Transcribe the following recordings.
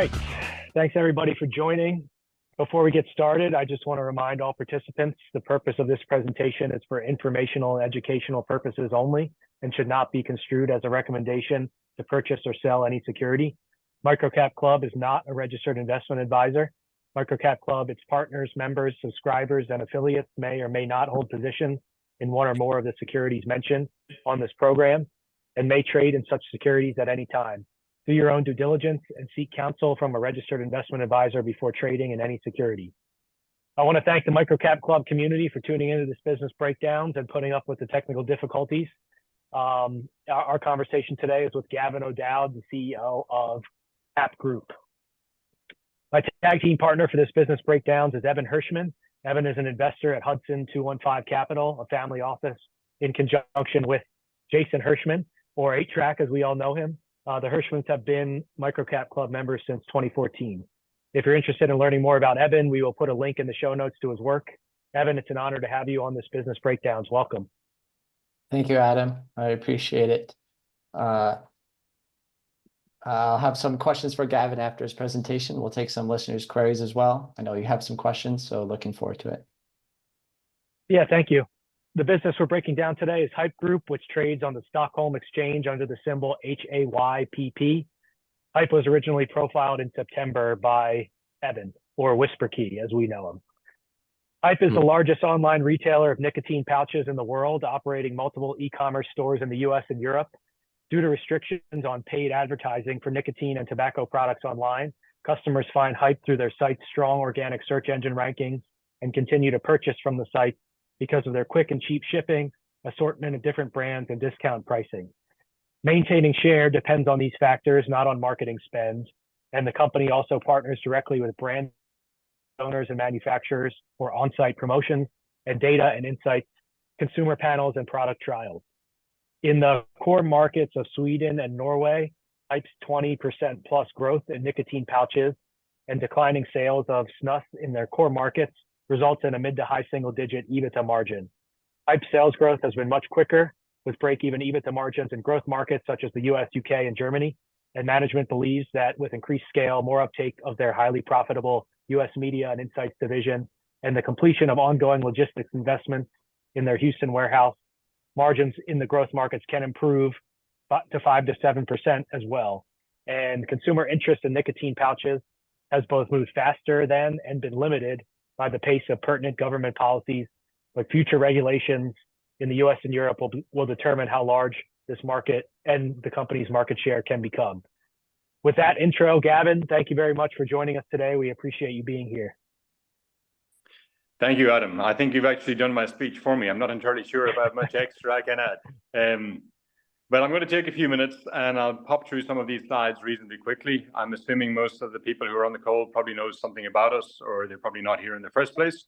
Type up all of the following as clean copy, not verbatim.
right. Thanks everybody for joining. Before we get started, I just want to remind all participants the purpose of this presentation is for informational and educational purposes only and should not be construed as a recommendation to purchase or sell any security. MicroCapClub is not a registered investment advisor. MicroCapClub, its partners, members, subscribers, and affiliates may or may not hold positions in one or more of the securities mentioned on this program and may trade in such securities at any time. Do your own due diligence and seek counsel from a registered investment advisor before trading in any security. I want to thank the MicroCapClub community for tuning into this business breakdowns and putting up with the technical difficulties. Our conversation today is with Gavin O'Dowd, the CEO of Haypp Group. My tag team partner for this business breakdowns is Ebin Hirschman. Ebin is an investor at Hudson 215 Capital, a family office in conjunction with Jason Hirschman, or 8-Track as we all know him. The Hirschmans have been MicroCapClub members since 2014. If you're interested in learning more about Ebin, we will put a link in the show notes to his work. Ebin, it's an honor to have you on this business breakdowns. Welcome. Thank you, Adam. I appreciate it. I'll have some questions for Gavin after his presentation. We'll take some listeners' queries as well. I know you have some questions, so looking forward to it. Yeah, thank you. The business we're breaking down today is Haypp Group, which trades on the Stockholm Exchange under the symbol HAYPP. Haypp was originally profiled in September by Ebin, or Whisper Key, as we know him. Haypp is the largest online retailer of nicotine pouches in the world, operating multiple e-commerce stores in the US and Europe. Due to restrictions on paid advertising for nicotine and tobacco products online, customers find Haypp through their site's strong organic search engine rankings and continue to purchase from the site because of their quick and cheap shipping, assortment of different brands, and discount pricing. Maintaining share depends on these factors, not on marketing spend, and the company also partners directly with brand owners and manufacturers for on-site promotions and data and insights, consumer panels, and product trials. In the core markets of Sweden and Norway, Haypp's 20% plus growth in nicotine pouches and declining sales of snus in their core markets results in a mid to high single-digit EBITDA margin. Haypp sales growth has been much quicker, with break-even EBITDA margins in growth markets such as the US, UK, and Germany, and management believes that with increased scale, more uptake of their highly profitable US Media and Insights division, and the completion of ongoing logistics investments in their Houston warehouse, margins in the growth markets can improve to 5 to 7% as well. And consumer interest in nicotine pouches has both moved faster than and been limited by the pace of pertinent government policies, but future regulations in the US and Europe will determine how large this market and the company's market share can become. With that intro, Gavin, thank you very much for joining us today. We appreciate you being here. Thank you, Adam. I think you've actually done my speech for me. I'm not entirely sure if I have much extra I can add. But I'm going to take a few minutes and I'll pop through some of these slides reasonably quickly. I'm assuming most of the people who are on the call probably know something about us, or they're probably not here in the first place.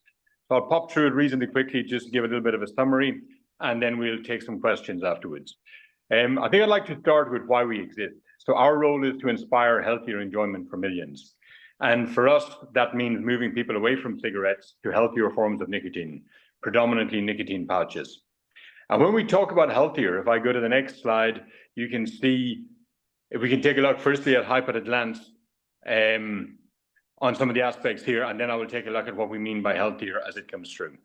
So I'll pop through it reasonably quickly, just to give a little bit of a summary, and then we'll take some questions afterwards. I think I'd like to start with why we exist. So our role is to inspire healthier enjoyment for millions. And for us, that means moving people away from cigarettes to healthier forms of nicotine, predominantly nicotine pouches. And when we talk about healthier, if I go to the next slide, you can see, if we can take a look firstly at Haypp at a glance on some of the aspects here, and then I will take a look at what we mean by healthier as it comes through.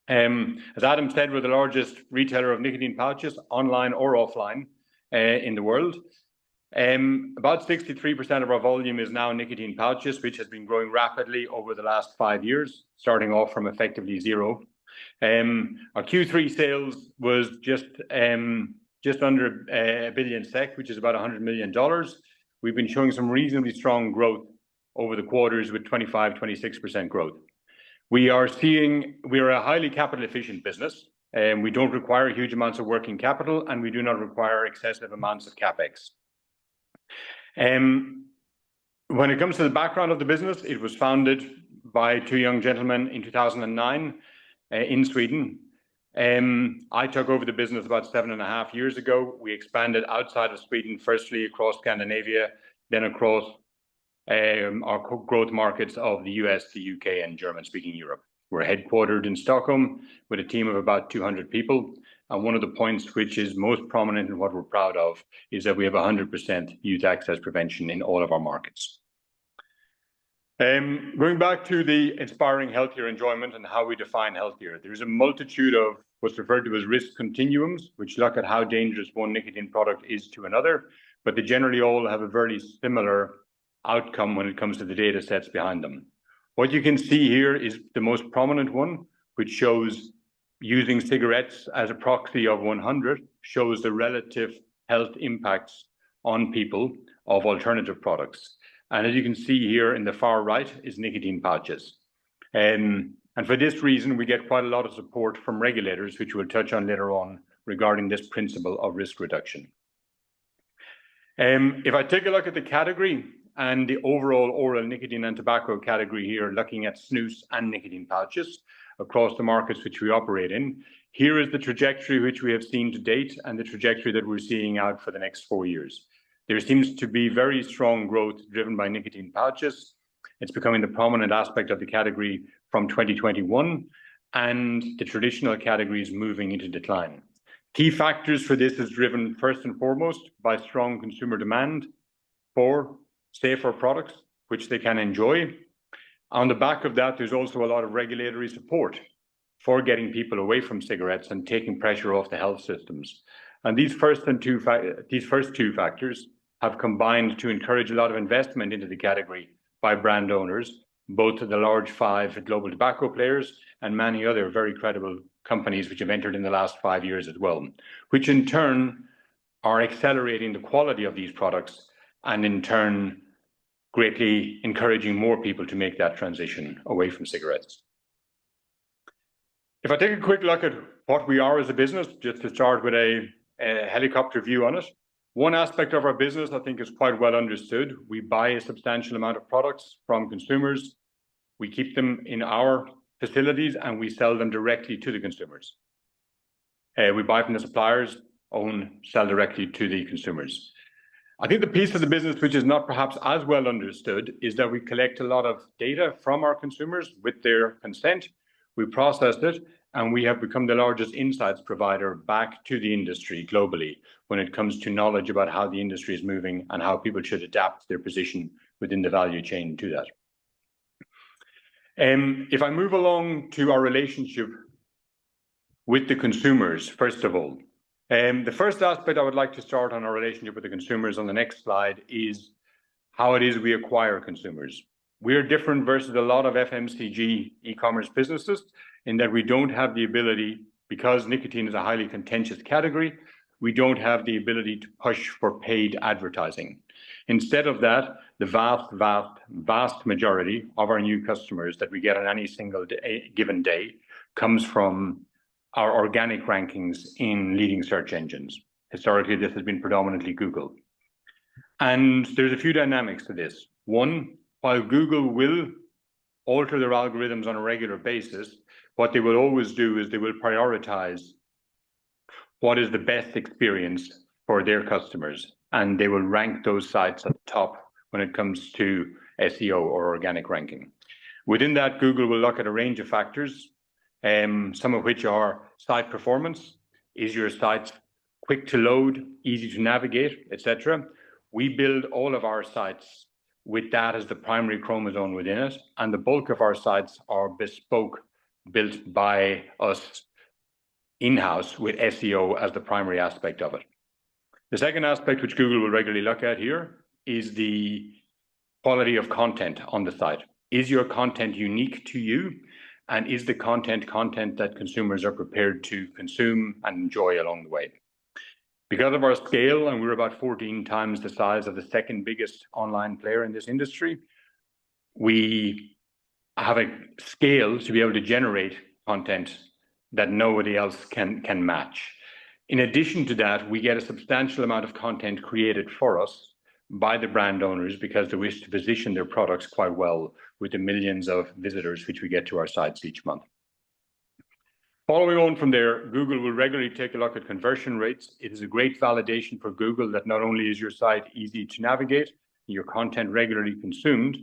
As Adam said, we're the largest retailer of nicotine pouches, online or offline, in the world. About 63% of our volume is now nicotine pouches, which has been growing rapidly over the last 5 years, starting off from effectively zero. Our Q3 sales was just under a billion SEK, which is about $100 million. We've been showing some reasonably strong growth over the quarters with 25-26% growth. We are a highly capital efficient business, and we don't require huge amounts of working capital, and we do not require excessive amounts of CapEx. When it comes to the background of the business, it was founded by 2 young gentlemen in 2009 in Sweden. I took over the business about 7.5 years ago. We expanded outside of Sweden, firstly across Scandinavia, then across our growth markets of the US, the UK, and German-speaking Europe. We're headquartered in Stockholm with a team of about 200 people. And one of the points which is most prominent and what we're proud of is that we have 100% youth access prevention in all of our markets. Going back to the inspiring healthier enjoyment and how we define healthier, there's a multitude of what's referred to as risk continuums, which look at how dangerous one nicotine product is to another, but they generally all have a very similar outcome when it comes to the data sets behind them. What you can see here is the most prominent one, which shows using cigarettes as a proxy of 100, shows the relative health impacts on people of alternative products. And as you can see here in the far right is nicotine pouches. And for this reason, we get quite a lot of support from regulators, which we'll touch on later on regarding this principle of risk reduction. If I take a look at the category and the overall oral nicotine and tobacco category here, looking at snus and nicotine pouches across the markets which we operate in, here is the trajectory which we have seen to date and the trajectory that we're seeing out for the next 4 years. There seems to be very strong growth driven by nicotine pouches. It's becoming the prominent aspect of the category from 2021, and the traditional category is moving into decline. Key factors for this is driven first and foremost by strong consumer demand for safer products, which they can enjoy. On the back of that, there's also a lot of regulatory support for getting people away from cigarettes and taking pressure off the health systems. And these first two factors have combined to encourage a lot of investment into the category by brand owners, both the large 5 global tobacco players and many other very credible companies which have entered in the last 5 years as well, which in turn are accelerating the quality of these products and in turn greatly encouraging more people to make that transition away from cigarettes. If I take a quick look at what we are as a business, just to start with a helicopter view on it, one aspect of our business I think is quite well understood. We buy a substantial amount of products from consumers. We keep them in our facilities and we sell them directly to the consumers. We buy from the suppliers, sell directly to the consumers. I think the piece of the business which is not perhaps as well understood is that we collect a lot of data from our consumers with their consent. We process it, and we have become the largest insights provider back to the industry globally when it comes to knowledge about how the industry is moving and how people should adapt their position within the value chain to that. If I move along to our relationship with the consumers, first of all, the first aspect I would like to start on our relationship with the consumers on the next slide is how it is we acquire consumers. We are different versus a lot of FMCG e-commerce businesses in that we don't have the ability, because nicotine is a highly contentious category, we don't have the ability to push for paid advertising. Instead of that, the vast majority of our new customers that we get on any single given day comes from our organic rankings in leading search engines. Historically, this has been predominantly Google. And there's a few dynamics to this. One, while Google will alter their algorithms on a regular basis, what they will always do is they will prioritize what is the best experience for their customers. And they will rank those sites at the top when it comes to SEO or organic ranking. Within that, Google will look at a range of factors, some of which are site performance. Is your site quick to load, easy to navigate, etc.? We build all of our sites with that as the primary chromosome within it, and the bulk of our sites are bespoke, built by us in-house with SEO as the primary aspect of it. The second aspect which Google will regularly look at here is the quality of content on the site. Is your content unique to you? And is the content that consumers are prepared to consume and enjoy along the way? Because of our scale, and we're about 14 times the size of the second biggest online player in this industry, we have a scale to be able to generate content that nobody else can match. In addition to that, we get a substantial amount of content created for us by the brand owners because they wish to position their products quite well with the millions of visitors which we get to our sites each month. Following on from there, Google will regularly take a look at conversion rates. It is a great validation for Google that not only is your site easy to navigate, your content regularly consumed,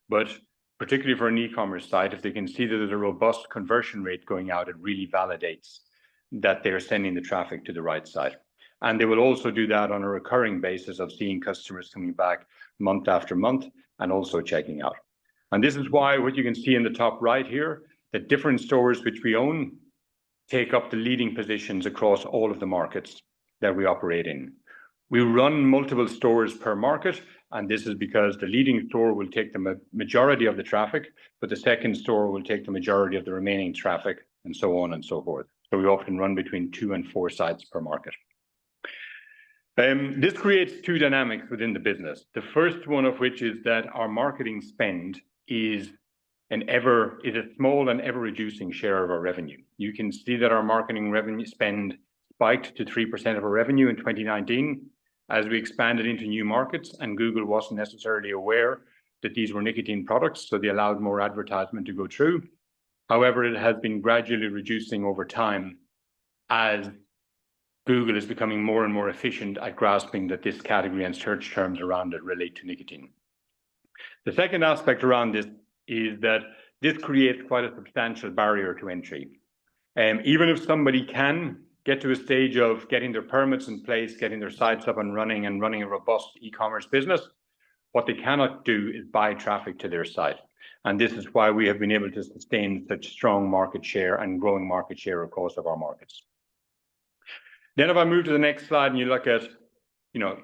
but particularly for an e-commerce site, if they can see that there's a robust conversion rate going out, it really validates that they're sending the traffic to the right site. And they will also do that on a recurring basis of seeing customers coming back month after month and also checking out. And this is why what you can see in the top right here, that different stores which we own take up the leading positions across all of the markets that we operate in. We run multiple stores per market, and this is because the leading store will take the majority of the traffic, but the second store will take the majority of the remaining traffic, and so on and so forth. So we often run between 2 and 4 sites per market. This creates two dynamics within the business. The first one of which is that our marketing spend is a small and ever reducing share of our revenue. You can see that our marketing revenue spend spiked to 3% of our revenue in 2019 as we expanded into new markets, and Google wasn't necessarily aware that these were nicotine products, so they allowed more advertisement to go through. However, it has been gradually reducing over time as Google is becoming more and more efficient at grasping that this category and search terms around it relate to nicotine. The second aspect around this is that this creates quite a substantial barrier to entry. Even if somebody can get to a stage of getting their permits in place, getting their sites up and running a robust e-commerce business, what they cannot do is buy traffic to their site. And this is why we have been able to sustain such strong market share and growing market share across of our markets. Then if I move to the next slide and you look at,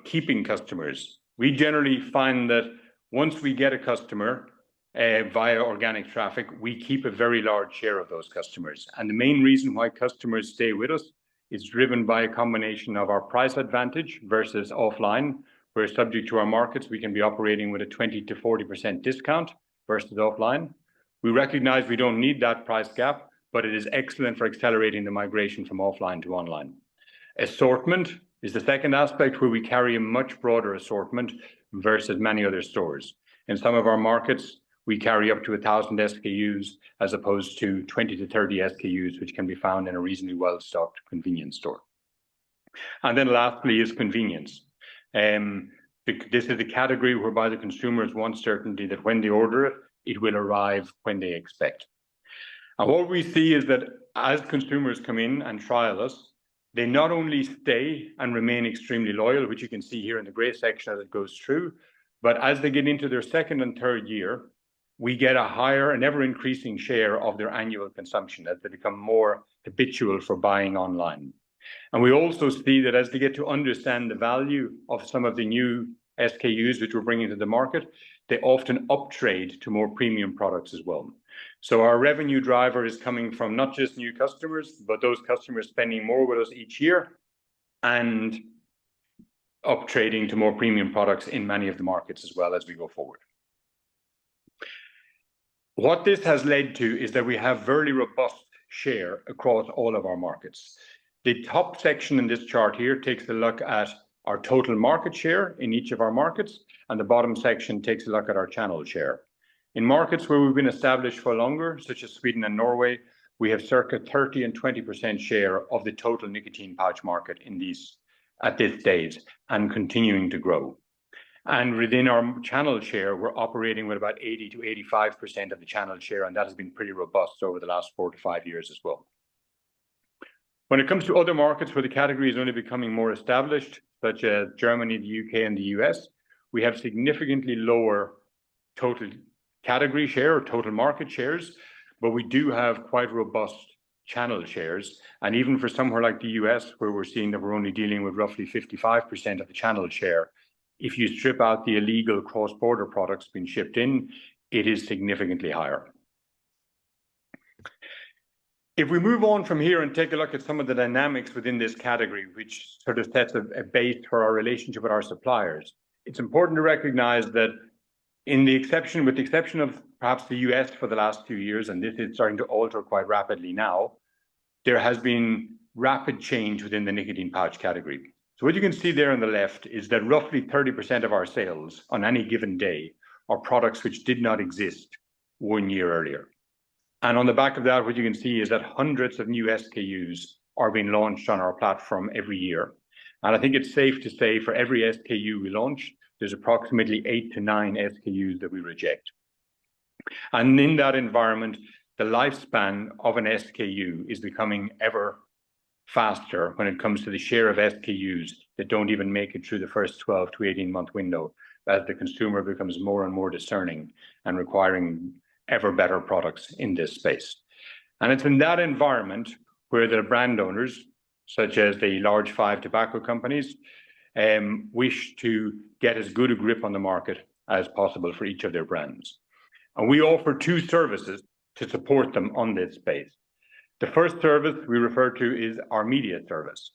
keeping customers, we generally find that once we get a customer via organic traffic, we keep a very large share of those customers. And the main reason why customers stay with us is driven by a combination of our price advantage versus offline, where subject to our markets, we can be operating with a 20 to 40% discount versus offline. We recognize we don't need that price gap, but it is excellent for accelerating the migration from offline to online. Assortment is the second aspect, where we carry a much broader assortment versus many other stores. In some of our markets, we carry up to 1,000 SKUs as opposed to 20 to 30 SKUs, which can be found in a reasonably well-stocked convenience store. And then lastly is convenience. This is a category whereby the consumers want certainty that when they order it, it will arrive when they expect. And what we see is that as consumers come in and trial us, they not only stay and remain extremely loyal, which you can see here in the gray section as it goes through, but as they get into their second and third year, we get a higher and ever increasing share of their annual consumption as they become more habitual for buying online. And we also see that as they get to understand the value of some of the new SKUs which we're bringing to the market, they often uptrade to more premium products as well. So our revenue driver is coming from not just new customers, but those customers spending more with us each year and uptrading to more premium products in many of the markets as well as we go forward. What this has led to is that we have very robust share across all of our markets. The top section in this chart here takes a look at our total market share in each of our markets, and the bottom section takes a look at our channel share. In markets where we've been established for longer, such as Sweden and Norway, we have circa 30 and 20% share of the total nicotine pouch market at this stage and continuing to grow. And within our channel share, we're operating with about 80 to 85% of the channel share, and that has been pretty robust over the last 4 to 5 years as well. When it comes to other markets where the category is only becoming more established, such as Germany, the UK, and the US, we have significantly lower total category share or total market shares, but we do have quite robust channel shares. And even for somewhere like the US, where we're seeing that we're only dealing with roughly 55% of the channel share, if you strip out the illegal cross-border products being shipped in, it is significantly higher. If we move on from here and take a look at some of the dynamics within this category, which sort of sets a base for our relationship with our suppliers, it's important to recognize that with the exception of perhaps the US for the last few years, and this is starting to alter quite rapidly now, there has been rapid change within the nicotine pouch category. So what you can see there on the left is that roughly 30% of our sales on any given day are products which did not exist 1 year earlier. And on the back of that, what you can see is that hundreds of new SKUs are being launched on our platform every year. And I think it's safe to say for every SKU we launch, there's approximately 8 to 9 SKUs that we reject. And in that environment, the lifespan of an SKU is becoming ever faster when it comes to the share of SKUs that don't even make it through the first 12 to 18-month window as the consumer becomes more and more discerning and requiring ever better products in this space. And it's in that environment where the brand owners, such as the large 5 tobacco companies, wish to get as good a grip on the market as possible for each of their brands. And we offer 2 services to support them on this space. The first service we refer to is our media service.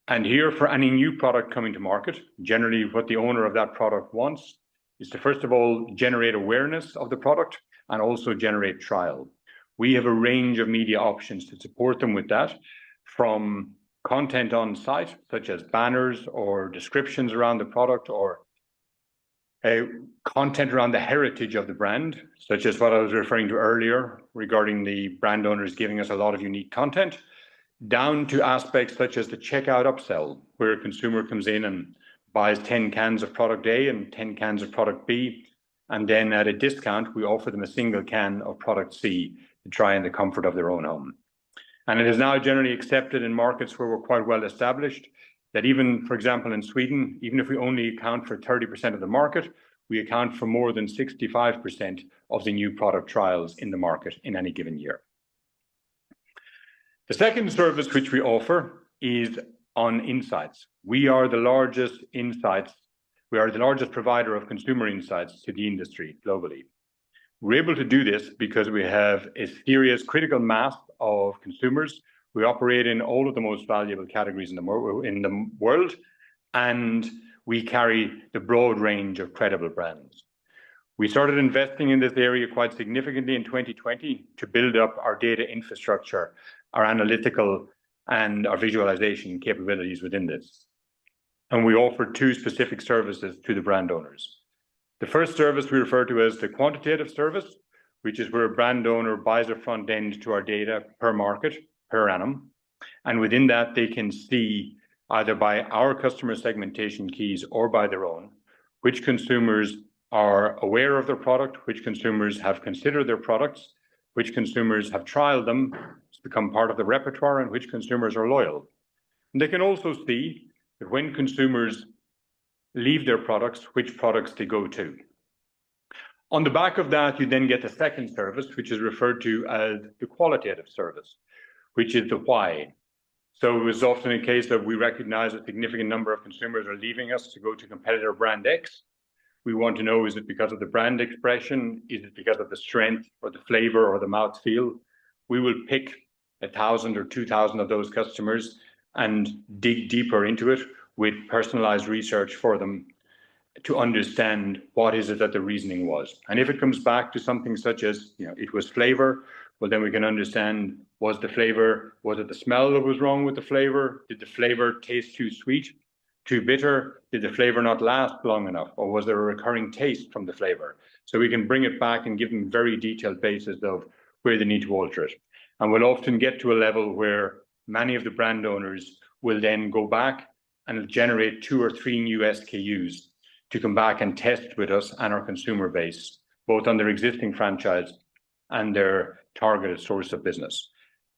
And here, for any new product coming to market, generally what the owner of that product wants is to, first of all, generate awareness of the product and also generate trial. We have a range of media options to support them with that, from content on site, such as banners or descriptions around the product, or content around the heritage of the brand, such as what I was referring to earlier regarding the brand owners giving us a lot of unique content, down to aspects such as the checkout upsell, where a consumer comes in and buys 10 cans of product A and 10 cans of product B, and then at a discount, we offer them a single can of product C to try in the comfort of their own home. And it is now generally accepted in markets where we're quite well established that even, for example, in Sweden, even if we only account for 30% of the market, we account for more than 65% of the new product trials in the market in any given year. The second service which we offer is on insights. We are the largest provider of consumer insights to the industry globally. We're able to do this because we have a serious critical mass of consumers. We operate in all of the most valuable categories in the world, and we carry the broad range of credible brands. We started investing in this area quite significantly in 2020 to build up our data infrastructure, our analytical and our visualization capabilities within this. And we offer 2 specific services to the brand owners. The first service we refer to as the quantitative service, which is where a brand owner buys a front end to our data per market, per annum. And within that, they can see, either by our customer segmentation keys or by their own, which consumers are aware of their product, which consumers have considered their products, which consumers have trialed them to become part of the repertoire, and which consumers are loyal. And they can also see that when consumers leave their products, which products they go to. On the back of that, you then get the second service, which is referred to as the qualitative service, which is the why. So it was often a case that we recognize a significant number of consumers are leaving us to go to competitor brand X. We want to know, is it because of the brand expression? Is it because of the strength or the flavor or the mouthfeel? We will pick 1,000 or 2,000 of those customers and dig deeper into it with personalized research for them to understand what is it that the reasoning was. And if it comes back to something such as, it was flavor, well, then we can understand, was it the smell that was wrong with the flavor? Did the flavor taste too sweet, too bitter? Did the flavor not last long enough? Or was there a recurring taste from the flavor? So we can bring it back and give them very detailed basis of where they need to alter it. And we'll often get to a level where many of the brand owners will then go back and generate 2 or 3 new SKUs to come back and test with us and our consumer base, both on their existing franchise and their targeted source of business.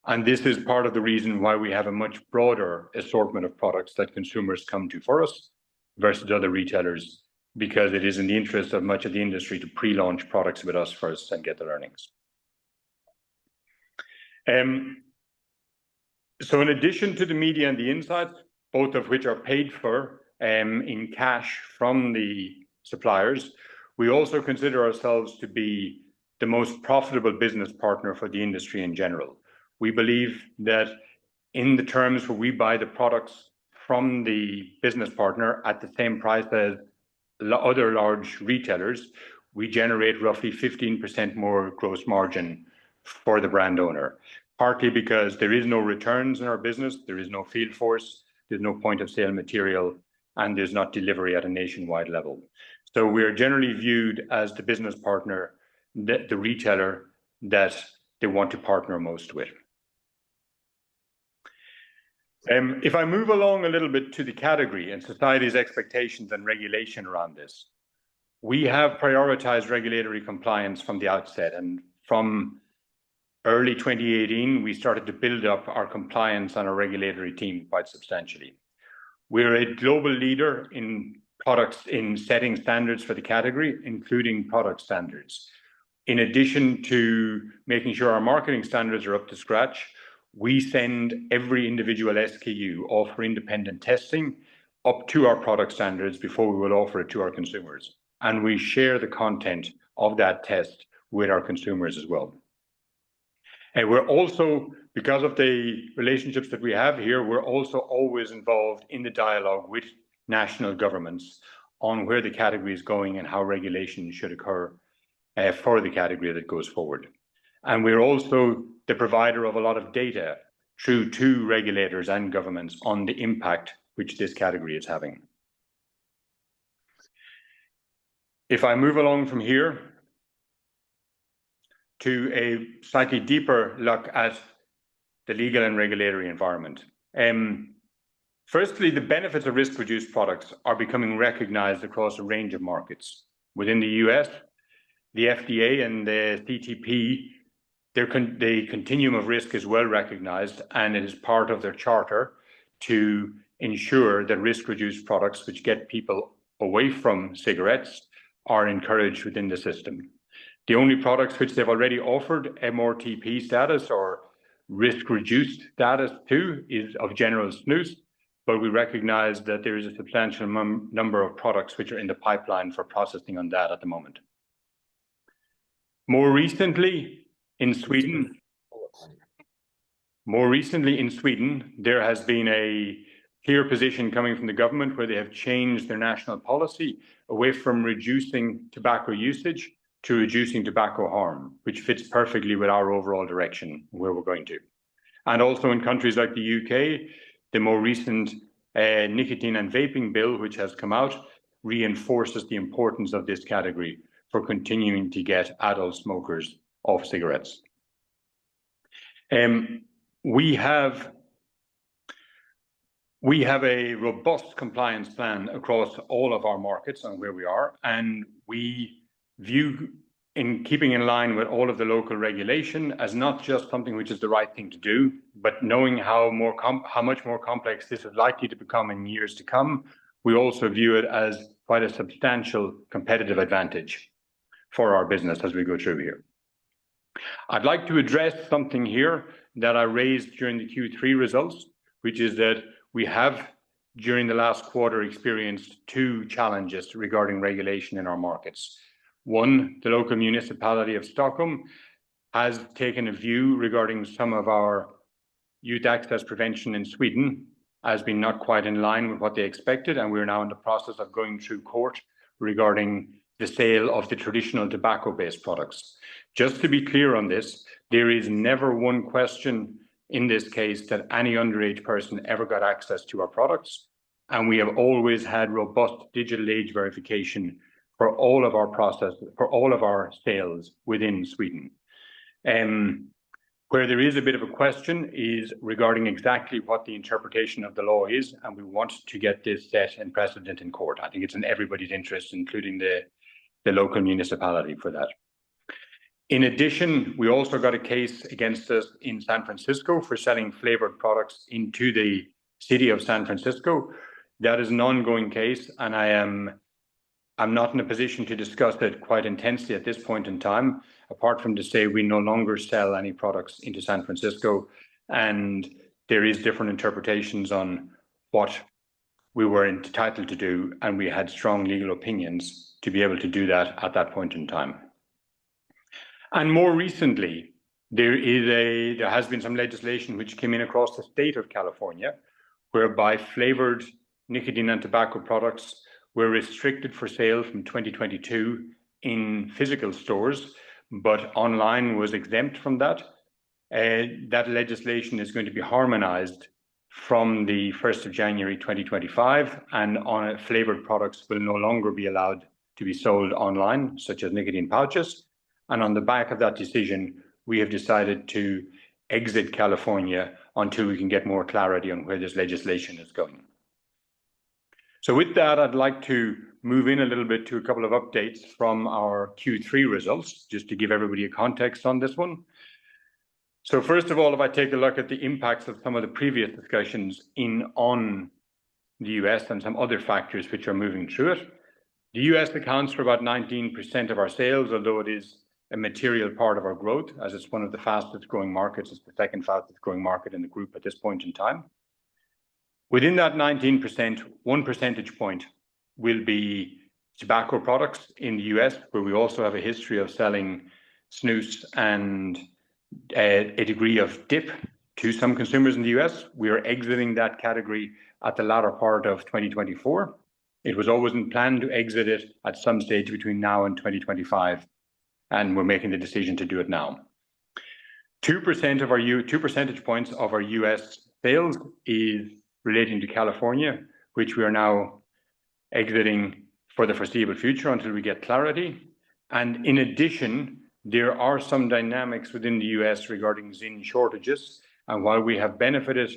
And this is part of the reason why we have a much broader assortment of products that consumers come to for us versus other retailers, because it is in the interest of much of the industry to pre-launch products with us first and get the learnings. So in addition to the media and the insights, both of which are paid for in cash from the suppliers, we also consider ourselves to be the most profitable business partner for the industry in general. We believe that in the terms where we buy the products from the business partner at the same price as other large retailers, we generate roughly 15% more gross margin for the brand owner, partly because there is no returns in our business, there is no field force, there's no point of sale material, and there's not delivery at a nationwide level. So we are generally viewed as the business partner, the retailer that they want to partner most with. If I move along a little bit to the category and society's expectations and regulation around this, we have prioritized regulatory compliance from the outset, and from early 2018, we started to build up our compliance and our regulatory team quite substantially. We're a global leader in products in setting standards for the category, including product standards. In addition to making sure our marketing standards are up to scratch, we send every individual SKU off for independent testing up to our product standards before we will offer it to our consumers. And we share the content of that test with our consumers as well. And we're also, because of the relationships that we have here, we're also always involved in the dialogue with national governments on where the category is going and how regulation should occur for the category that goes forward. And we're also the provider of a lot of data through to regulators and governments on the impact which this category is having. If I move along from here to a slightly deeper look at the legal and regulatory environment. Firstly, the benefits of risk-reduced products are becoming recognized across a range of markets. Within the US, the FDA and the CTP, the continuum of risk is well recognized, and it is part of their charter to ensure that risk-reduced products which get people away from cigarettes are encouraged within the system. The only products which they've already offered MRTP status or risk-reduced status to is of general snus, but we recognize that there is a substantial number of products which are in the pipeline for processing on that at the moment. More recently in Sweden, there has been a clear position coming from the government where they have changed their national policy away from reducing tobacco usage to reducing tobacco harm, which fits perfectly with our overall direction where we're going to. And also in countries like the UK, the more recent nicotine and vaping bill, which has come out, reinforces the importance of this category for continuing to get adult smokers off cigarettes. We have a robust compliance plan across all of our markets on where we are, and we view in keeping in line with all of the local regulation as not just something which is the right thing to do, but knowing how much more complex this is likely to become in years to come, we also view it as quite a substantial competitive advantage for our business as we go through here. I'd like to address something here that I raised during the Q3 results, which is that we have, during the last quarter, experienced two challenges regarding regulation in our markets. One, the local municipality of Stockholm has taken a view regarding some of our youth access prevention in Sweden as being not quite in line with what they expected, and we're now in the process of going through court regarding the sale of the traditional tobacco-based products. Just to be clear on this, there is never one question in this case that any underage person ever got access to our products, and we have always had robust digital age verification for all of our processes, for all of our sales within Sweden. Where there is a bit of a question is regarding exactly what the interpretation of the law is, and we want to get this set and precedent in court. I think it's in everybody's interest, including the local municipality for that. In addition, we also got a case against us in San Francisco for selling flavored products into the city of San Francisco. That is an ongoing case, and I'm not in a position to discuss it quite intensely at this point in time, apart from to say we no longer sell any products into San Francisco, and there is different interpretations on what we were entitled to do, and we had strong legal opinions to be able to do that at that point in time. And more recently, there has been some legislation which came in across the state of California, whereby flavored nicotine and tobacco products were restricted for sale from 2022 in physical stores, but online was exempt from that. That legislation is going to be harmonized from the 1st of January 2025, and flavored products will no longer be allowed to be sold online, such as nicotine pouches. And on the back of that decision, we have decided to exit California until we can get more clarity on where this legislation is going. So with that, I'd like to move in a little bit to a couple of updates from our Q3 results, just to give everybody a context on this one. So first of all, if I take a look at the impacts of some of the previous discussions on the US and some other factors which are moving through it. The US accounts for about 19% of our sales, although it is a material part of our growth, as it's one of the fastest growing markets. It's the second fastest growing market in the group at this point in time. Within that 19%, 1 percentage point will be tobacco products in the US, where we also have a history of selling snus and a degree of dip to some consumers in the US. We are exiting that category at the latter part of 2024. It was always in plan to exit it at some stage between now and 2025, and we're making the decision to do it now. 2 percentage points of our US sales is relating to California, which we are now exiting for the foreseeable future until we get clarity. And in addition, there are some dynamics within the US regarding ZYN shortages. And while we have benefited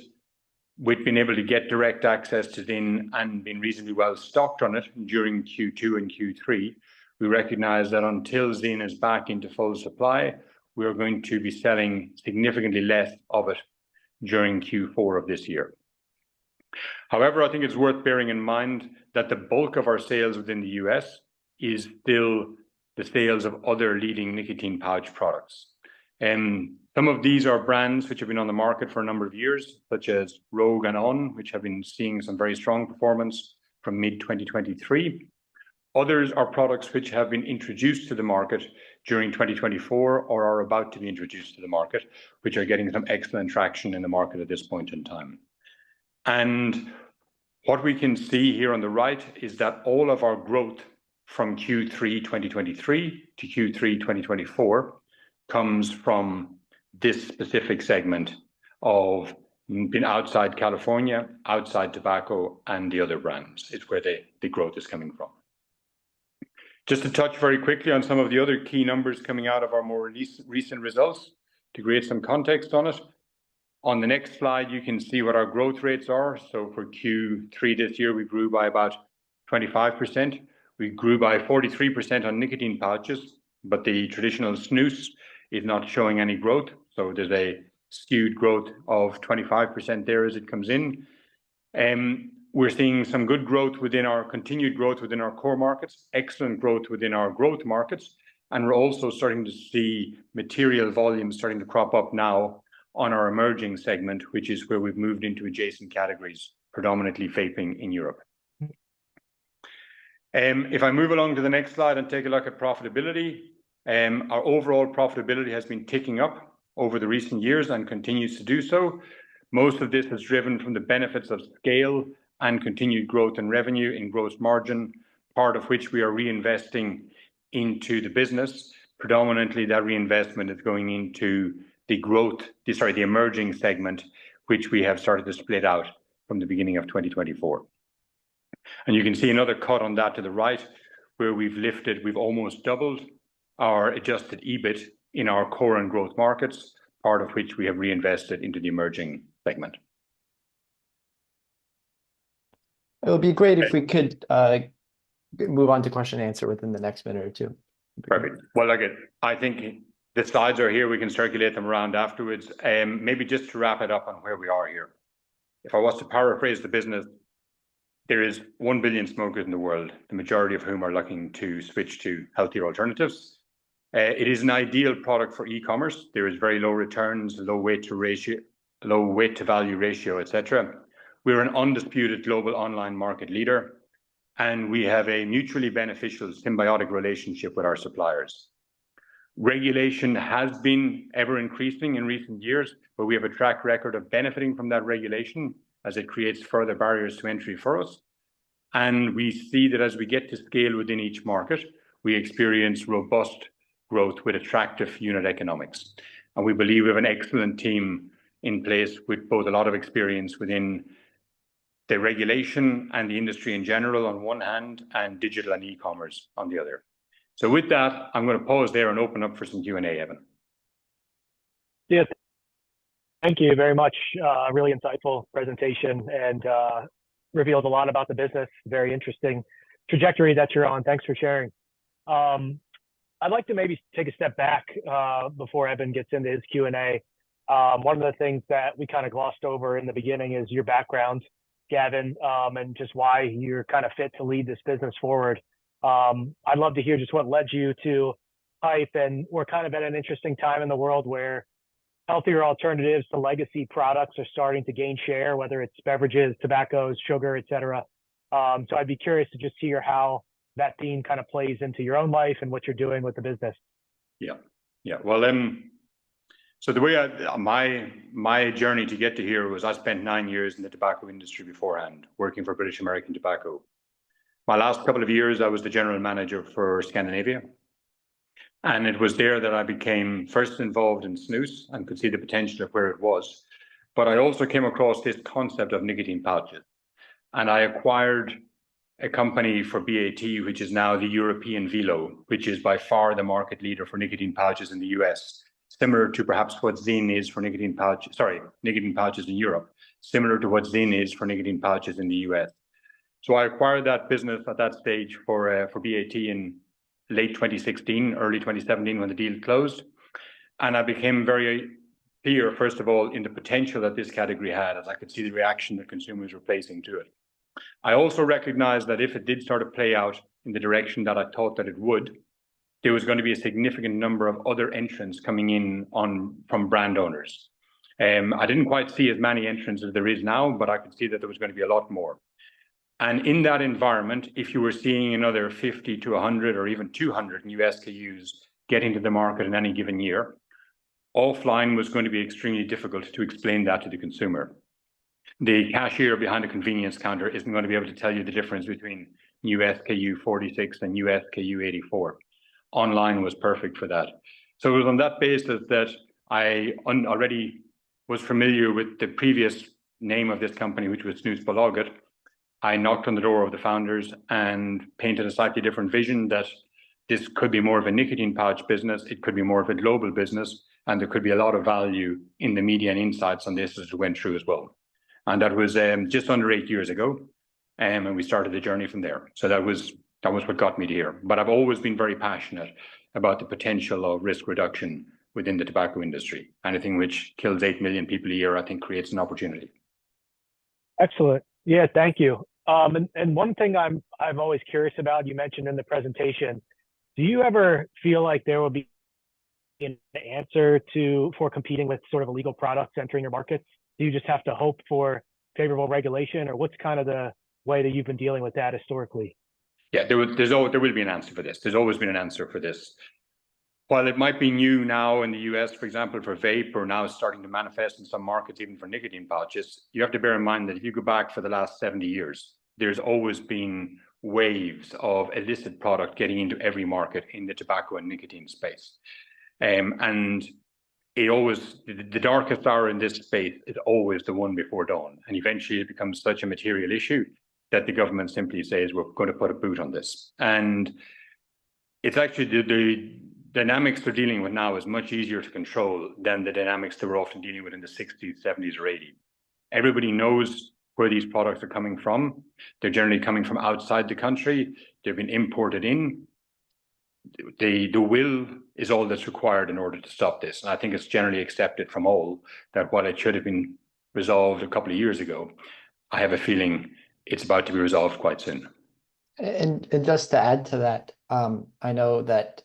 with being able to get direct access to ZYN and been reasonably well stocked on it during Q2 and Q3, we recognize that until ZYN is back into full supply, we are going to be selling significantly less of it during Q4 of this year. However, I think it's worth bearing in mind that the bulk of our sales within the US is still the sales of other leading nicotine pouch products. Some of these are brands which have been on the market for a number of years, such as Rogue and On, which have been seeing some very strong performance from mid-2023. Others are products which have been introduced to the market during 2024 or are about to be introduced to the market, which are getting some excellent traction in the market at this point in time. And what we can see here on the right is that all of our growth from Q3 2023 to Q3 2024 comes from this specific segment of being outside California, outside tobacco, and the other brands. It's where the growth is coming from. Just to touch very quickly on some of the other key numbers coming out of our more recent results to create some context on it. On the next slide, you can see what our growth rates are. So for Q3 this year, we grew by about 25%. We grew by 43% on nicotine pouches, but the traditional snus is not showing any growth. So there's a skewed growth of 25% there as it comes in. We're seeing some good growth within our continued growth within our core markets, excellent growth within our growth markets. And we're also starting to see material volumes starting to crop up now on our emerging segment, which is where we've moved into adjacent categories, predominantly vaping in Europe. If I move along to the next slide and take a look at profitability, our overall profitability has been ticking up over the recent years and continues to do so. Most of this is driven from the benefits of scale and continued growth in revenue in gross margin, part of which we are reinvesting into the business. Predominantly, that reinvestment is going into the emerging segment, which we have started to split out from the beginning of 2024. And you can see another cut on that to the right, where we've almost doubled our adjusted EBIT in our core and growth markets, part of which we have reinvested into the emerging segment. It would be great if we could move on to question and answer within the next minute or two. Perfect. Well, I think the slides are here. We can circulate them around afterwards. Maybe just to wrap it up on where we are here. If I was to paraphrase the business, there is 1 billion smokers in the world, the majority of whom are looking to switch to healthier alternatives. It is an ideal product for e-commerce. There is very low returns, low weight to value ratio, etc. We're an undisputed global online market leader, and we have a mutually beneficial symbiotic relationship with our suppliers. Regulation has been ever increasing in recent years, but we have a track record of benefiting from that regulation as it creates further barriers to entry for us. And we see that as we get to scale within each market, we experience robust growth with attractive unit economics. And we believe we have an excellent team in place with both a lot of experience within the regulation and the industry in general on one hand, and digital and e-commerce on the other. So with that, I'm going to pause there and open up for some Q&A, Ebin. Yes, thank you very much. Really insightful presentation and reveals a lot about the business. Very interesting trajectory that you're on. Thanks for sharing. I'd like to maybe take a step back before Ebin gets into his Q&A. One of the things that we kind of glossed over in the beginning is your background. Gavin, and just why you're kind of fit to lead this business forward. I'd love to hear just what led you to Haypp, and we're kind of at an interesting time in the world where healthier alternatives to legacy products are starting to gain share, whether it's beverages, tobaccos, sugar, et cetera. So I'd be curious to just hear how that theme kind of plays into your own life and what you're doing with the business. Yeah. Well, so the way my journey to get to here was I spent 9 years in the tobacco industry beforehand, working for British American Tobacco. My last couple of years, I was the general manager for Scandinavia. And it was there that I became first involved in snus and could see the potential of where it was. But I also came across this concept of nicotine pouches. And I acquired a company for BAT, which is now the European Velo, which is by far the market leader for nicotine pouches in the US, similar to perhaps what Zyn is for nicotine pouches in Europe, similar to what Zyn is for nicotine pouches in the US. So I acquired that business at that stage for BAT in late 2016, early 2017 when the deal closed. And I became very clear, first of all, in the potential that this category had, as I could see the reaction that consumers were placing to it. I also recognized that if it did start to play out in the direction that I thought that it would, there was going to be a significant number of other entrants coming in from brand owners. I didn't quite see as many entrants as there is now, but I could see that there was going to be a lot more. And in that environment, if you were seeing another 50 to 100 or even 200 new SKUs get into the market in any given year, offline was going to be extremely difficult to explain that to the consumer. The cashier behind a convenience counter isn't going to be able to tell you the difference between new SKU 46 and new SKU 84. Online was perfect for that. So it was on that basis that I already was familiar with the previous name of this company, which was Snusbolaget. I knocked on the door of the founders and painted a slightly different vision that this could be more of a nicotine pouch business, it could be more of a global business, and there could be a lot of value in the media and insights on this as it went through as well. And that was just under 8 years ago, and we started the journey from there. So that was what got me to here. But I've always been very passionate about the potential of risk reduction within the tobacco industry. Anything which kills 8 million people a year, I think, creates an opportunity. Excellent. Yeah, thank you. And one thing I'm always curious about, you mentioned in the presentation, do you ever feel like there will be an answer for competing with sort of illegal products entering your markets? Do you just have to hope for favorable regulation, or what's kind of the way that you've been dealing with that historically? Yeah, there will be an answer for this. There's always been an answer for this. While it might be new now in the US, for example, for vape, or now starting to manifest in some markets, even for nicotine pouches, you have to bear in mind that if you go back for the last 70 years, there's always been waves of illicit product getting into every market in the tobacco and nicotine space. And the darkest hour in this space is always the one before dawn. And eventually it becomes such a material issue that the government simply says, we're going to put a boot on this. And it's actually the dynamics they're dealing with now is much easier to control than the dynamics they were often dealing with in the 60s, 70s, or 80s. Everybody knows where these products are coming from. They're generally coming from outside the country. They've been imported in. The will is all that's required in order to stop this. And I think it's generally accepted from all that while it should have been resolved a couple of years ago, I have a feeling it's about to be resolved quite soon. And just to add to that, I know that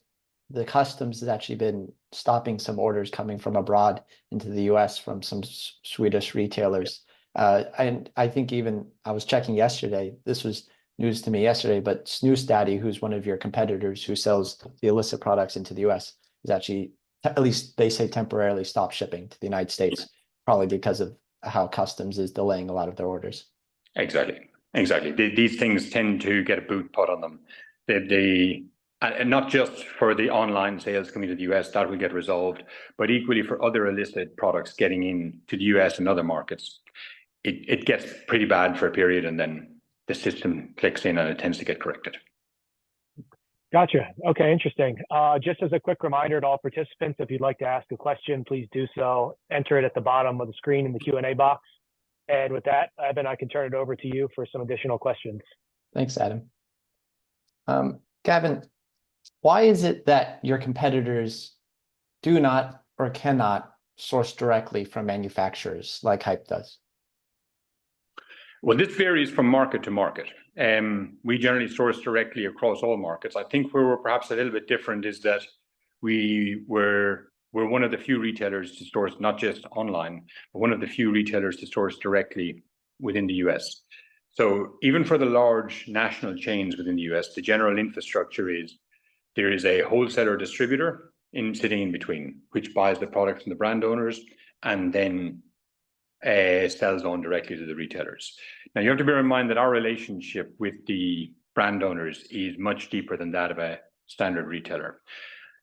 the customs has actually been stopping some orders coming from abroad into the US from some Swedish retailers. And I think even I was checking yesterday, this was news to me yesterday, but Snus Daddy, who's one of your competitors who sells the illicit products into the US, is actually, at least they say, temporarily stopped shipping to the United States, probably because of how customs is delaying a lot of their orders. Exactly. These things tend to get a boot put on them. And not just for the online sales coming to the US, that will get resolved, but equally for other illicit products getting into the US and other markets. It gets pretty bad for a period, and then the system clicks in and it tends to get corrected. Gotcha. Okay, interesting. Just as a quick reminder to all participants, if you'd like to ask a question, please do so. Enter it at the bottom of the screen in the Q&A box. And with that, Ebin, I can turn it over to you for some additional questions. Thanks, Adam. Gavin, why is it that your competitors do not or cannot source directly from manufacturers like Haypp does? Well, this varies from market to market. We generally source directly across all markets. I think where we're perhaps a little bit different is that we're one of the few retailers to source not just online, but one of the few retailers to source directly within the US. So even for the large national chains within the US, the general infrastructure is there is a wholesaler distributor sitting in between, which buys the products from the brand owners and then sells on directly to the retailers. Now, you have to bear in mind that our relationship with the brand owners is much deeper than that of a standard retailer.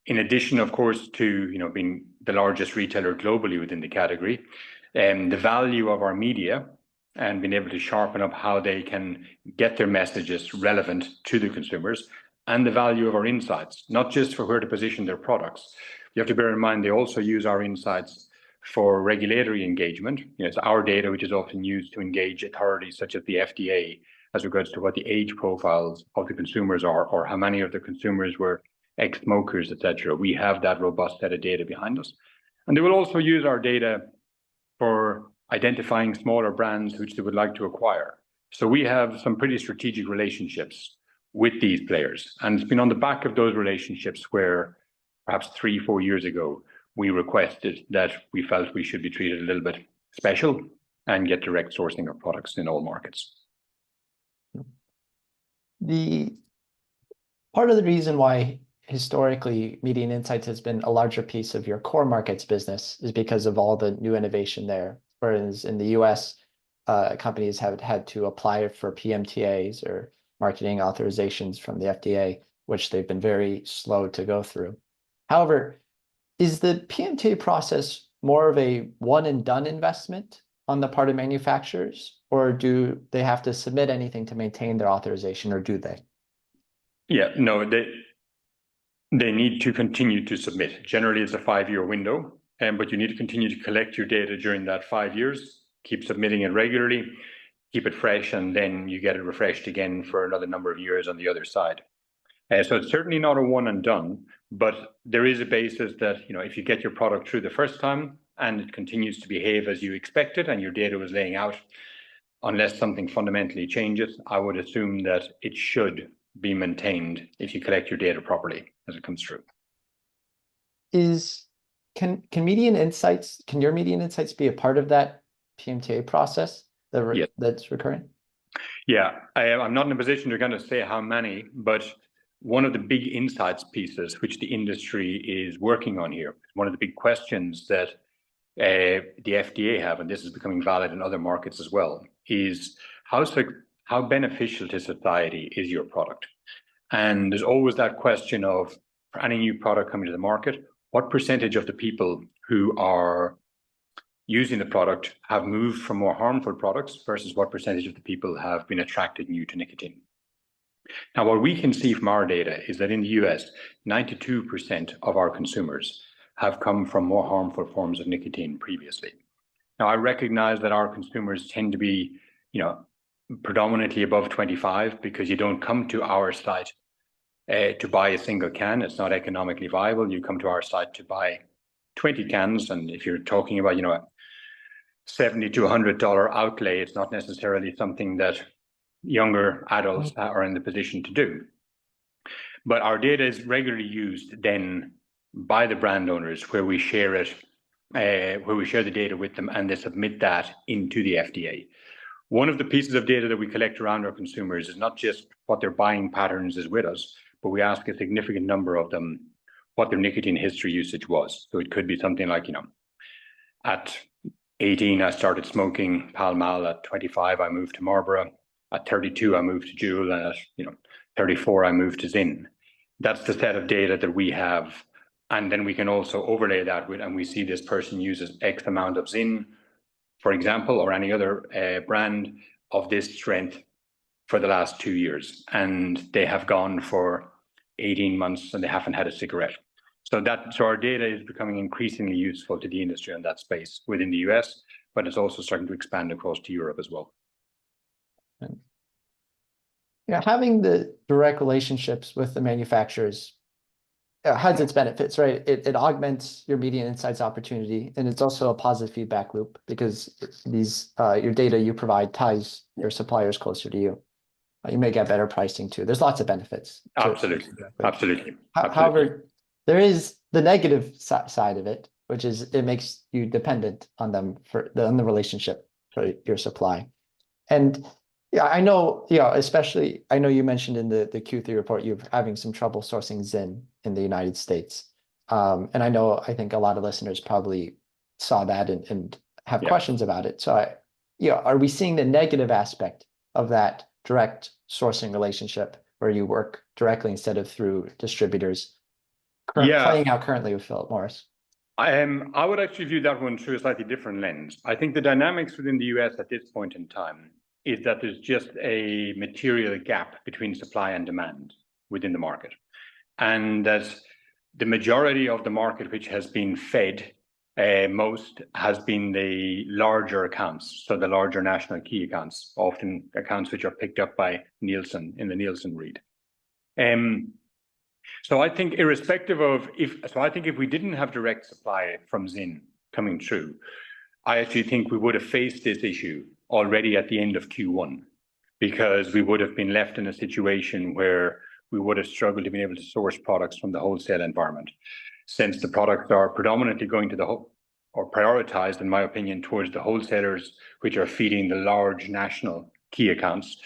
In addition, of course, to being the largest retailer globally within the category, the value of our media and being able to sharpen up how they can get their messages relevant to the consumers, and the value of our insights, not just for where to position their products. You have to bear in mind they also use our insights for regulatory engagement. It's our data which is often used to engage authorities such as the FDA as regards to what the age profiles of the consumers are, or how many of the consumers were ex-smokers, etc. We have that robust set of data behind us. And they will also use our data for identifying smaller brands which they would like to acquire. So we have some pretty strategic relationships with these players. And it's been on the back of those relationships where perhaps 3-4 years ago, we requested that we felt we should be treated a little bit special and get direct sourcing of products in all markets. The part of the reason why historically Media and Insights has been a larger piece of your core markets business is because of all the new innovation there. Whereas in the US, companies have had to apply for PMTAs or marketing authorizations from the FDA, which they've been very slow to go through. However, is the PMTA process more of a one and done investment on the part of manufacturers, or do they have to submit anything to maintain their authorization, or do they? Yeah, no, they need to continue to submit. Generally, it's a 5-year window, but you need to continue to collect your data during that 5 years, keep submitting it regularly, keep it fresh, and then you get it refreshed again for another number of years on the other side. So it's certainly not a one and done, but there is a basis that, if you get your product through the first time and it continues to behave as you expected and your data was laying out, unless something fundamentally changes, I would assume that it should be maintained if you collect your data properly as it comes through. Can Media and Insights, can your Media and Insights be a part of that PMTA process that's recurring? Yeah, I'm not in a position to kind of say how many, but one of the big insights pieces which the industry is working on here, one of the big questions that the FDA have, and this is becoming valid in other markets as well, is how beneficial to society is your product? And there's always that question of, for any new product coming to the market, what percentage of the people who are using the product have moved from more harmful products versus what percentage of the people have been attracted new to nicotine? Now, what we can see from our data is that in the US, 92% of our consumers have come from more harmful forms of nicotine previously. Now, I recognize that our consumers tend to be, predominantly above 25 because you don't come to our site to buy a single can. It's not economically viable. You come to our site to buy 20 cans. And if you're talking about, a $70 to $100 outlay, it's not necessarily something that younger adults are in the position to do. But our data is regularly used then by the brand owners where we share it, where we share the data with them and they submit that into the FDA. One of the pieces of data that we collect around our consumers is not just what their buying patterns is with us, but we ask a significant number of them what their nicotine history usage was. So it could be something like, at 18, I started smoking Pall Mall. At 25, I moved to Marlboro. At 32, I moved to Juul, and at 34, I moved to Zyn. That's the set of data that we have, and then we can also overlay that with, and we see this person uses X amount of Zyn, for example, or any other brand of this strength for the last 2 years, and they have gone for 18 months and they haven't had a cigarette. So our data is becoming increasingly useful to the industry in that space within the US, but it's also starting to expand across to Europe as well. Having the direct relationships with the manufacturers, has its benefits, right? It augments your media insights opportunity, and it's also a positive feedback loop because these your data you provide ties your suppliers closer to you. You may get better pricing too. There's lots of benefits. Absolutely. Absolutely. However, there is the negative side of it, which is it makes you dependent on them on the relationship for your supply. And yeah, I know, especially I know you mentioned in the Q3 report you're having some trouble sourcing Zyn in the United States. And I think a lot of listeners probably saw that and have questions about it. So are we seeing the negative aspect of that direct sourcing relationship where you work directly instead of through distributors playing out currently with Philip Morris? I would actually view that one through a slightly different lens. I think the dynamics within the US at this point in time is that there's just a material gap between supply and demand within the market. And that the majority of the market which has been fed most has been the larger accounts, so the larger national key accounts, often accounts which are picked up by Nielsen in the Nielsen read. So I think irrespective of I think if we didn't have direct supply from Zyn coming through, I actually think we would have faced this issue already at the end of Q1, because we would have been left in a situation where we would have struggled to be able to source products from the wholesale environment, since the products are predominantly going to or prioritized, in my opinion, towards the wholesalers, which are feeding the large national key accounts.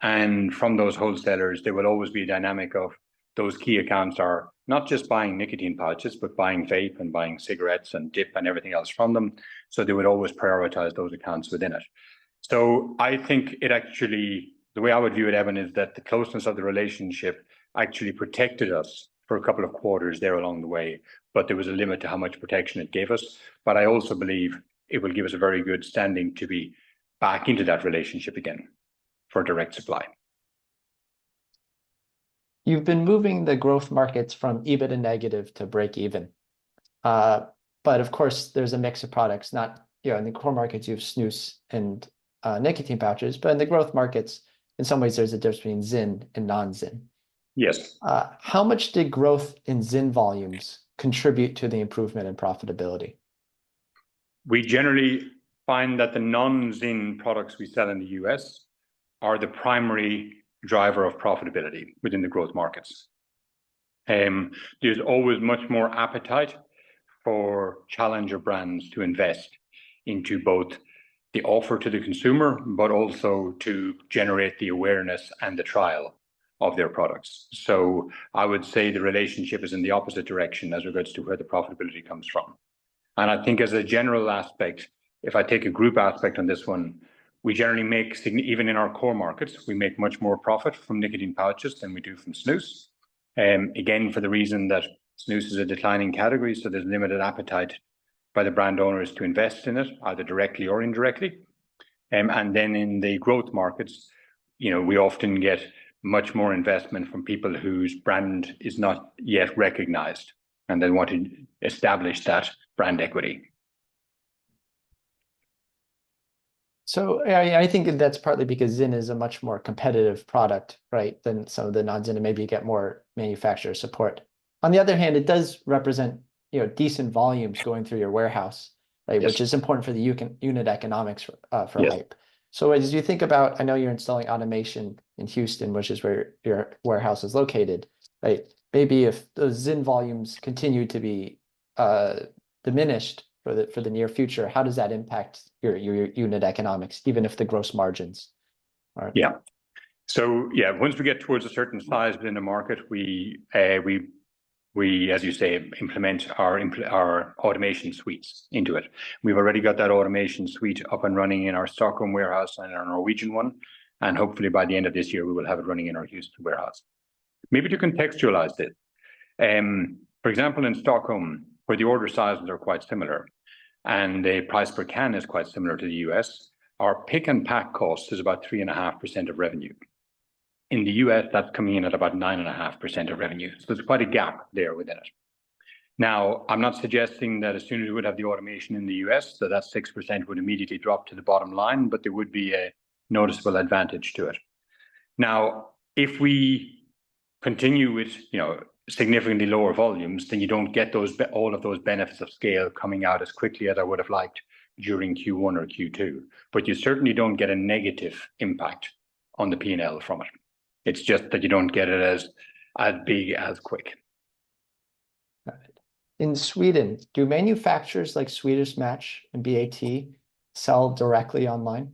And from those wholesalers, there will always be a dynamic of those key accounts are not just buying nicotine pouches, but buying vape and buying cigarettes and dip and everything else from them. So they would always prioritize those accounts within it. So I think it actually, the way I would view it, Ebin, is that the closeness of the relationship actually protected us for a couple of quarters there along the way, but there was a limit to how much protection it gave us. But I also believe it will give us a very good standing to be back into that relationship again for direct supply. You've been moving the growth markets from EBITDA negative to break even. But of course, there's a mix of products, not, in the core markets, you have snus and nicotine pouches, but in the growth markets, in some ways, there's a difference between Zyn and non-Zyn. Yes. How much did growth in Zyn volumes contribute to the improvement in profitability? We generally find that the non-Zyn products we sell in the US are the primary driver of profitability within the growth markets. There's always much more appetite for challenger brands to invest into both the offer to the consumer, but also to generate the awareness and the trial of their products. So I would say the relationship is in the opposite direction as regards to where the profitability comes from. And I think as a general aspect, if I take a group aspect on this one, we generally make, even in our core markets, we make much more profit from nicotine pouches than we do from snus. Again, for the reason that snus is a declining category, so there's limited appetite by the brand owners to invest in it, either directly or indirectly. And then in the growth markets, we often get much more investment from people whose brand is not yet recognized, and they want to establish that brand equity. So I think that's partly because Zyn is a much more competitive product, right, than some of the non-Zyn, and maybe you get more manufacturer support. On the other hand, it does represent, decent volumes going through your warehouse, right, Yes. Which is important for the unit economics for Yes. Haypp. So as you think about, I know you're installing automation in Houston, which is where your warehouse is located, right? Maybe if those Zyn volumes continue to be diminished for the near future, how does that impact your unit economics, even if the gross margins are? Yeah. So once we get towards a certain size within the market, we as you say, implement our automation suites into it. We've already got that automation suite up and running in our Stockholm warehouse and our Norwegian one, and hopefully by the end of this year we will have it running in our Houston warehouse. Maybe to contextualize this, for example, in Stockholm, where the order sizes are quite similar, and the price per can is quite similar to the US, our pick and pack cost is about 3.5% of revenue. In the US, that's coming in at about 9.5% of revenue. So there's quite a gap there within it. Now, I'm not suggesting that as soon as we would have the automation in the US, that 6% would immediately drop to the bottom line, but there would be a noticeable advantage to it. Now, if we continue with, significantly lower volumes, then you don't get all of those benefits of scale coming out as quickly as I would have liked during Q1 or Q2. But you certainly don't get a negative impact on the P&L from it. It's just that you don't get it as big as quick. In Sweden, do manufacturers like Swedish Match and BAT sell directly online?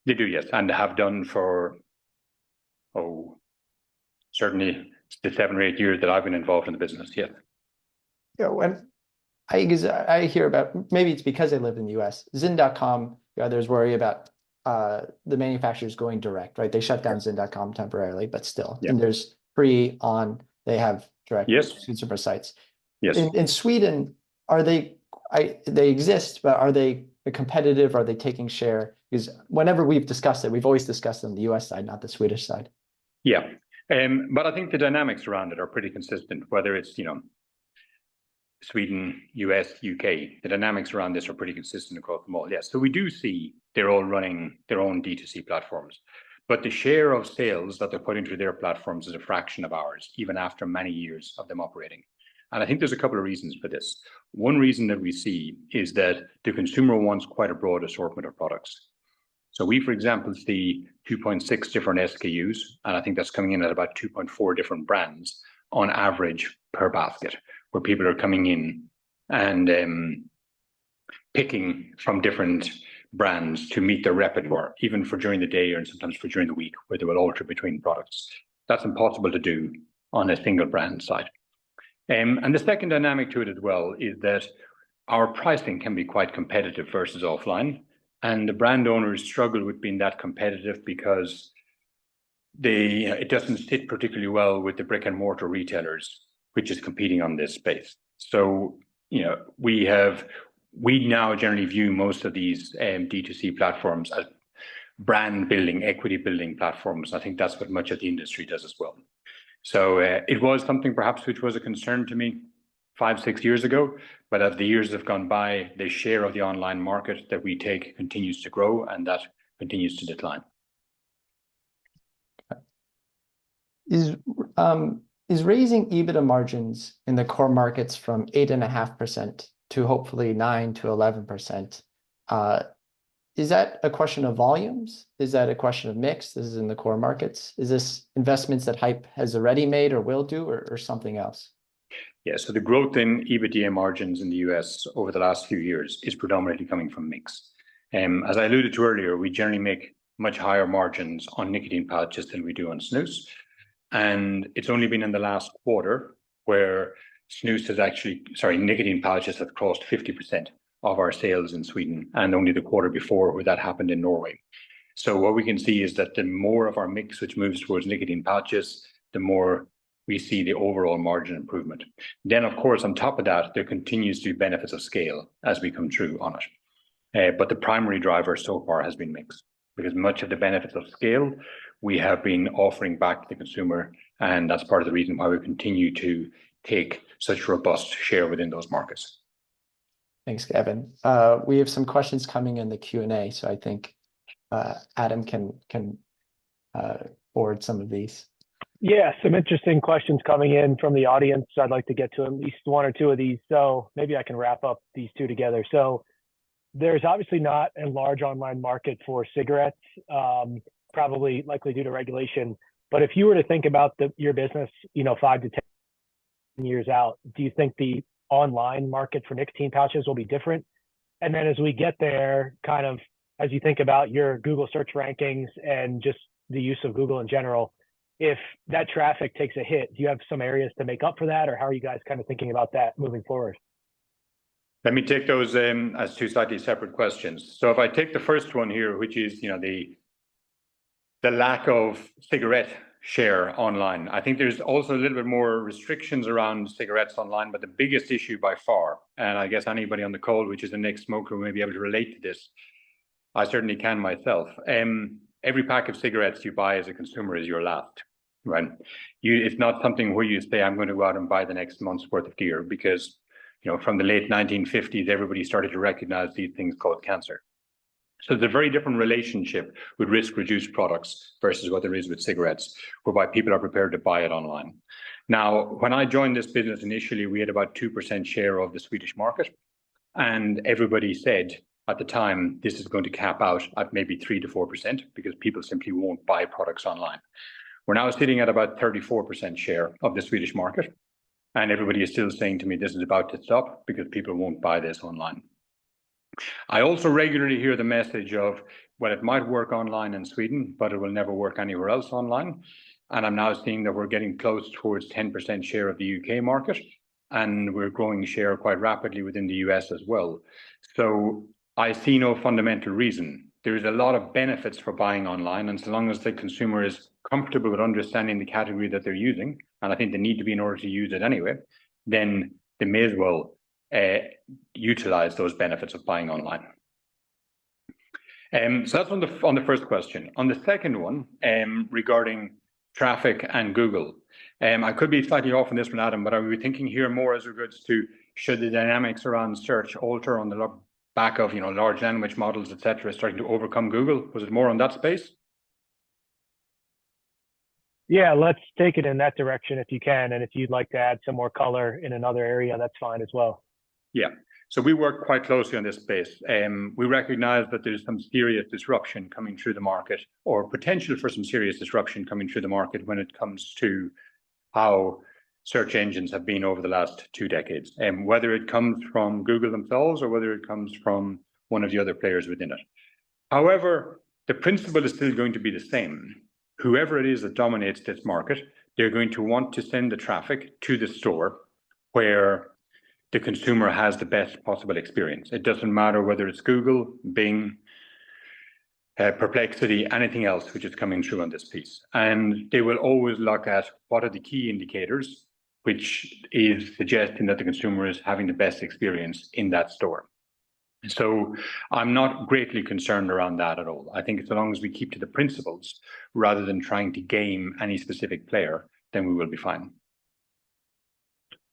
They do, yes, and have done for, certainly the 7 or 8 years that I've been involved in the business, yes. Yeah, when I hear about, maybe it's because I live in the US, Zyn.com, others worry about the manufacturers going direct, right? They shut down Zyn.com temporarily, but still. Yeah. And there's free on, they have direct consumer sites. Yes. In Sweden, are they exist, but are they competitive? Are they taking share? Because whenever we've discussed it, we've always discussed on the US side, not the Swedish side. Yeah. But I think the dynamics around it are pretty consistent, whether it's, Sweden, US, UK, the dynamics around this are pretty consistent across them all. Yes. So we do see they're all running their own D2C platforms, but the share of sales that they're putting through their platforms is a fraction of ours, even after many years of them operating. And I think there's a couple of reasons for this. One reason that we see is that the consumer wants quite a broad assortment of products. So we, for example, see 2.6 different SKUs, and I think that's coming in at about 2.4 different brands on average per basket, where people are coming in and picking from different brands to meet their repertoire, even for during the day or sometimes for during the week, where they will alter between products. That's impossible to do on a single brand side. And the second dynamic to it as well is that our pricing can be quite competitive versus offline. And the brand owners struggle with being that competitive because it doesn't sit particularly well with the brick and mortar retailers, which is competing on this space. So, we now generally view most of these D2C platforms as brand building, equity building platforms. I think that's what much of the industry does as well. So it was something perhaps which was a concern to me 5-6 years ago, but as the years have gone by, the share of the online market that we take continues to grow, and that continues to decline. Is raising EBITDA margins in the core markets from 8.5% to hopefully 9 to 11%, is that a question of volumes? Is that a question of mix? This is in the core markets. Is this investments that Haypp has already made or will do, or something else? Yeah, so the growth in EBITDA margins in the US over the last few years is predominantly coming from mix. As I alluded to earlier, we generally make much higher margins on nicotine pouches than we do on snus. And it's only been in the last quarter where nicotine pouches have crossed 50% of our sales in Sweden, and only the quarter before where that happened in Norway. So what we can see is that the more of our mix which moves towards nicotine pouches, the more we see the overall margin improvement. Then, of course, on top of that, there continues to be benefits of scale as we come through on it. But the primary driver so far has been mix, because much of the benefits of scale we have been offering back to the consumer, and that's part of the reason why we continue to take such robust share within those markets. Thanks, Ebin. We have some questions coming in the Q&A, so I think Adam can forward some of these. Yeah, some interesting questions coming in from the audience. I'd like to get to at least one or two of these, so maybe I can wrap up these two together. So there's obviously not a large online market for cigarettes, probably likely due to regulation. But if you were to think about your business, 5 to 10 years out, do you think the online market for nicotine pouches will be different? And then as we get there, kind of as you think about your Google search rankings and just the use of Google in general, if that traffic takes a hit, do you have some areas to make up for that, or how are you guys kind of thinking about that moving forward? Let me take those as two slightly separate questions. So if I take the first one here, which is the lack of cigarette share online, I think there's also a little bit more restrictions around cigarettes online, but the biggest issue by far, and I guess anybody on the call which is a next smoker may be able to relate to this, I certainly can myself. Every pack of cigarettes you buy as a consumer is your last, right? It's not something where you say, I'm going to go out and buy the next month's worth of gear, because from the late 1950s, everybody started to recognize these things called cancer. So there's a very different relationship with risk-reduced products versus what there is with cigarettes, whereby people are prepared to buy it online. Now, when I joined this business initially, we had about 2% share of the Swedish market. And everybody said at the time, this is going to cap out at maybe 3 to 4% because people simply won't buy products online. We're now sitting at about 34% share of the Swedish market. And everybody is still saying to me, this is about to stop because people won't buy this online. I also regularly hear the message of, well, it might work online in Sweden, but it will never work anywhere else online. And I'm now seeing that we're getting close towards 10% share of the UK market, and we're growing share quite rapidly within the US as well. So I see no fundamental reason. There's a lot of benefits for buying online, and so long as the consumer is comfortable with understanding the category that they're using, and I think they need to be in order to use it anyway, then they may as well utilize those benefits of buying online. So that's on the first question. On the second one, regarding traffic and Google, I could be slightly off on this one, Adam, but I would be thinking here more as regards to should the dynamics around search alter on the back of large language models, etc., starting to overcome Google? Was it more on that space? Yeah, let's take it in that direction if you can, and if you'd like to add some more color in another area, that's fine as well. Yeah. So we work quite closely on this space. We recognize that there's some serious disruption coming through the market, or potential for some serious disruption coming through the market when it comes to how search engines have been over the last 2 decades, and whether it comes from Google themselves or whether it comes from one of the other players within it. However, the principle is still going to be the same. Whoever it is that dominates this market, they're going to want to send the traffic to the store where the consumer has the best possible experience. It doesn't matter whether it's Google, Bing, Perplexity, anything else which is coming through on this piece. And they will always look at what are the key indicators, which is suggesting that the consumer is having the best experience in that store. So I'm not greatly concerned around that at all. I think as long as we keep to the principles rather than trying to game any specific player, then we will be fine.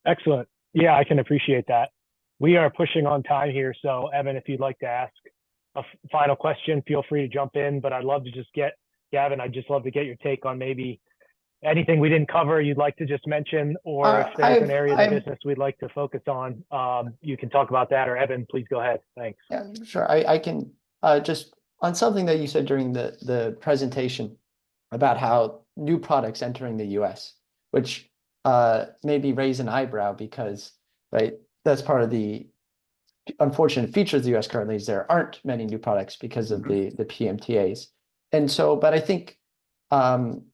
Excellent. Yeah, I can appreciate that. We are pushing on time here. So Ebin, if you'd like to ask a final question, feel free to jump in, but I'd love to just get, Gavin, I'd just love to get your take on maybe anything we didn't cover you'd like to just mention, or if there's an area of the business we'd like to focus on, you can talk about that, or Ebin, please go ahead. Thanks. Yeah, sure. I can just on something that you said during the presentation about how new products entering the US, which maybe raise an eyebrow because, right, that's part of the unfortunate feature of the US currently is there aren't many new products because of the PMTAs. And so, but I think if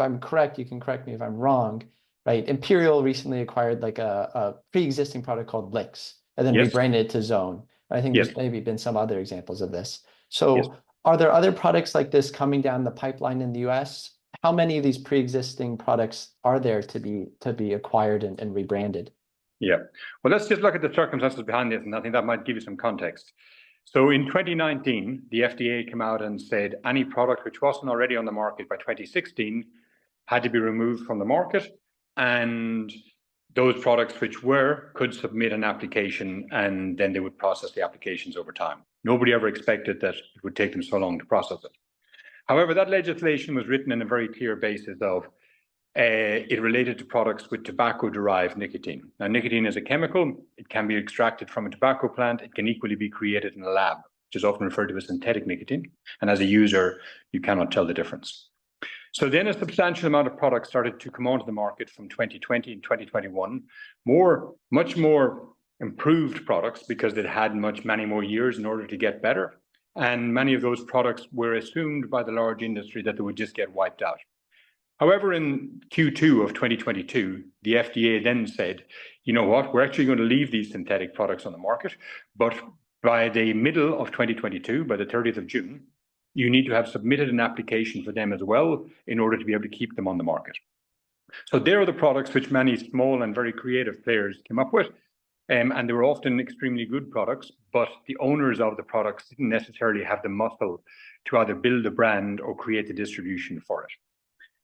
I'm correct, you can correct me if I'm wrong, right? Imperial recently acquired like a pre-existing product called Licks and then rebranded it to Zone. I think there's maybe been some other examples of this. So are there other products like this coming down the pipeline in the US? How many of these pre-existing products are there to be acquired and rebranded? Yeah, well, let's just look at the circumstances behind this, and I think that might give you some context. So in 2019, the FDA came out and said any product which wasn't already on the market by 2016 had to be removed from the market, and those products which were could submit an application, and then they would process the applications over time. Nobody ever expected that it would take them so long to process it. However, that legislation was written in a very clear basis of it related to products with tobacco-derived nicotine. Now, nicotine is a chemical. It can be extracted from a tobacco plant. It can equally be created in a lab, which is often referred to as synthetic nicotine. And as a user, you cannot tell the difference. So then a substantial amount of products started to come onto the market from 2020 and 2021, much more improved products because they'd had many more years in order to get better. And many of those products were assumed by the large industry that they would just get wiped out. However, in Q2 of 2022, the FDA then said, you know what, we're actually going to leave these synthetic products on the market, but by the middle of 2022, by the 30th of June, you need to have submitted an application for them as well in order to be able to keep them on the market. So there are the products which many small and very creative players came up with, and they were often extremely good products, but the owners of the products didn't necessarily have the muscle to either build a brand or create the distribution for it.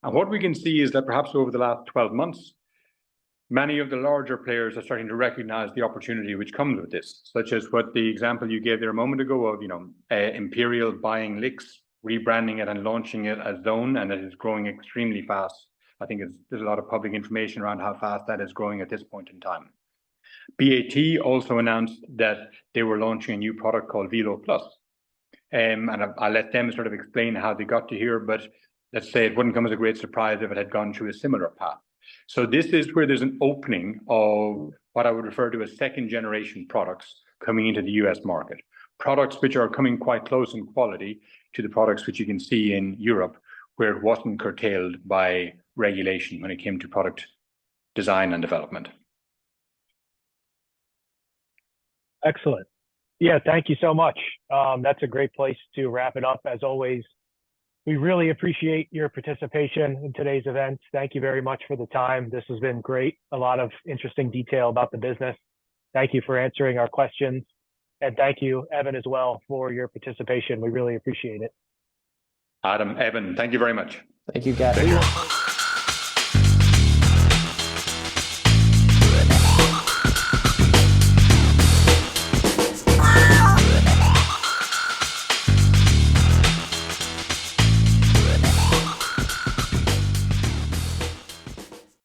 And what we can see is that perhaps over the last 12 months, many of the larger players are starting to recognize the opportunity which comes with this, such as what the example you gave there a moment ago of, Imperial buying Licks, rebranding it and launching it as Zone, and it is growing extremely fast I think there's a lot of public information around how fast that is growing at this point in time. BAT also announced that they were launching a new product called Velo Plus. And I'll let them sort of explain how they got to here, but let's say it wouldn't come as a great surprise if it had gone through a similar path. So this is where there's an opening of what I would refer to as second generation products coming into the US market. Products which are coming quite close in quality to the products which you can see in Europe, where it wasn't curtailed by regulation when it came to product design and development. Excellent. Yeah, thank you so much. That's a great place to wrap it up. As always, we really appreciate your participation in today's event. Thank you very much for the time. This has been great. A lot of interesting detail about the business. Thank you for answering our questions. And thank you, Ebin, as well, for your participation. We really appreciate it. Adam, Ebin, thank you very much. Thank you, Gavin.